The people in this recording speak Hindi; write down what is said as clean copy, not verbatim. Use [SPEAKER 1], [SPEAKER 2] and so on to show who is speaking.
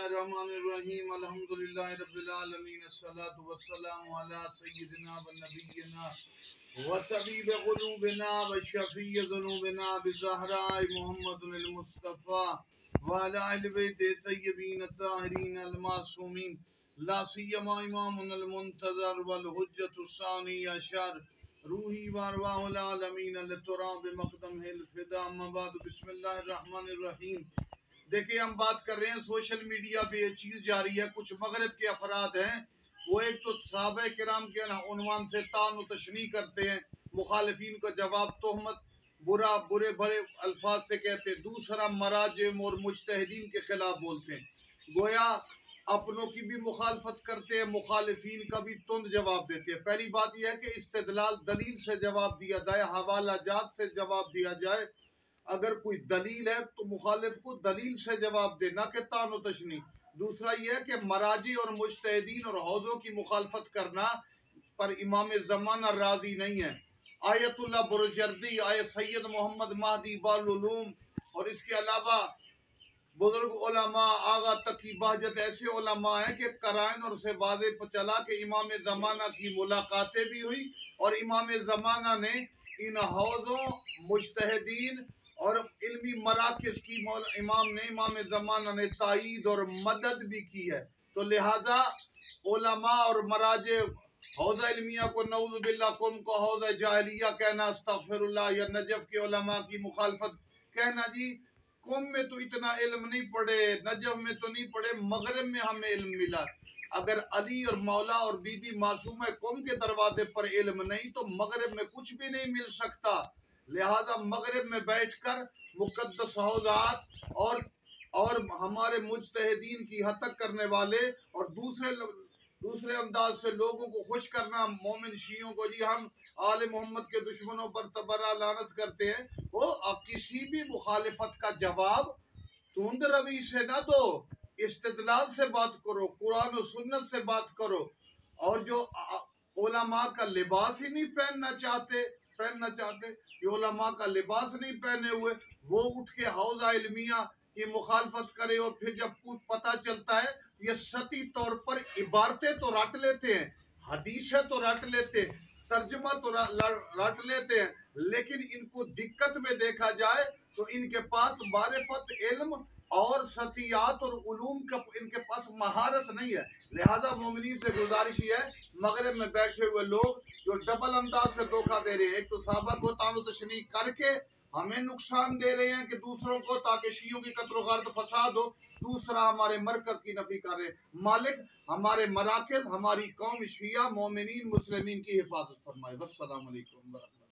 [SPEAKER 1] बिस्मिल्लाहिर्रहमानिर्रहीम अल्हम्दुलिल्लाहि रब्बिल आलमीन अस्सलातु वस्सलामु अला सय्यिदिना व नबिय्यिना व तबीब क़ुलूबिना व शफ़ीइ ज़ुनूबिना बिज़हराए मुहम्मदुल मुस्तफ़ा व अला अहलि बैति तय्यबीन ताहिरीन अल मासूमीन ला सियमा इमामुल मुंतज़र वल हुज्जतुस सानी अशर रूही व अरवाहुल आलमीन लितुराब मक़दमिल फ़िदा अम्मा बाद बिस्मिल्लाहिर्रहमानिर्रहीम। देखिए, हम बात कर रहे हैं सोशल मीडिया पे ये चीज जारी है। कुछ मगरब के अफराद हैं, वो एक तो सहाबा किराम के उन्वान से तान व तशनी करते हैं, मुखालिफिन का जवाब तोहमत बुरा बुरे भरे अल्फाज से कहते हैं। दूसरा मराजिम और मुजतहिदीन के खिलाफ बोलते हैं, गोया अपनों की भी मुखालफत करते हैं, मुखालिफिन का भी तुंद जवाब देते हैं। पहली बात यह है कि इस्तेदलाल दलील से जवाब दिया जाए, हवाला जात से जवाब दिया जाए। अगर कोई दलील है तो मुखालिफ को दलील से जवाब दे, ना कि तानो तशनी। दूसरा यह है कि मराजी और मुजतहिदीन और हौजों की मुखालफत करना पर इमाम ज़माना राजी नहीं है। आयतुल्लाह बुरजर्दी, आयत सैयद मोहम्मद महदी बालुलूम और इसके अलावा बुजुर्ग उलमा आगा तकी बहजत ऐसे उलमा हैं कि कराइन और से वाज़े पर चला कि इमाम ज़माना की मुलाकातें भी हुई और इमाम ज़माना ने इन हौजों मुजतहिदीन और इल्मी मराकिज़ की इमाम ज़माना ने तायीद और मदद भी की है। तो लिहाजा उलमा और मराजे हौज़ा इल्मिया को नऊज़ु बिल्लाह कुम को हौज़ा जाहिलिया कहना, अस्तग़फिरुल्लाह, या नजफ के उलमा की मुखालफत कहना, जी कुम में तो इतना इल्म नहीं पढ़े, नजफ में तो नहीं पढ़े, मगरिब में हमें इल्म मिला। अगर अली और मौला और बीबी मासूम कुम के दरवाजे पर इल्म नहीं तो मगरिब में कुछ भी नहीं मिल सकता। लिहाजा मगरिब में बैठकर मुकद्दस हौज़ात और हमारे मुजतहिदीन की हतक करने वाले और दूसरे अंदाज से लोगों को खुश करना, मोमिन शियों को, जी हम आले मोहम्मद के दुश्मनों पर तबर्रा लानत करते हैं, वो किसी भी मुखालिफत का जवाब तुंद रवि से ना दो, इस्तिदलाल से बात करो, कुरान और सुन्नत से बात करो। और जो उलमा का लिबास ही नहीं पहनना चाहते, ये उलमा का लिबास नहीं पहने हुए, वो उठ के हौज़ा इल्मिया की मुखालफत करे और फिर जब कुछ पता चलता है, ये सती तौर पर इबारतें तो रट लेते हैं, हदीसें तो रट लेते हैं, तर्जमा तो रट लेते हैं, लेकिन इनको दिक्कत में देखा जाए तो इनके पास मारिफत इल्म और सतियात और उलूम का इनके पास महारत नहीं है। लिहाजा मोमिनीन से गुजारिश है, मगरिब में बैठे हुए लोग जो डबल अंदाज से धोखा दे रहे हैं, एक तो सहाबा को तानो तशनी करके हमें नुकसान दे रहे हैं कि दूसरों को, ताकि शियों की कत्ल गारत फसाद हो, दूसरा हमारे मरकज की नफी कर रहे हैं। मालिक हमारे मराकज, हमारी कौम शिया मोमिनीन मुस्लिमीन की हिफाजत फरमाए। वस्सलामु अलैकुम।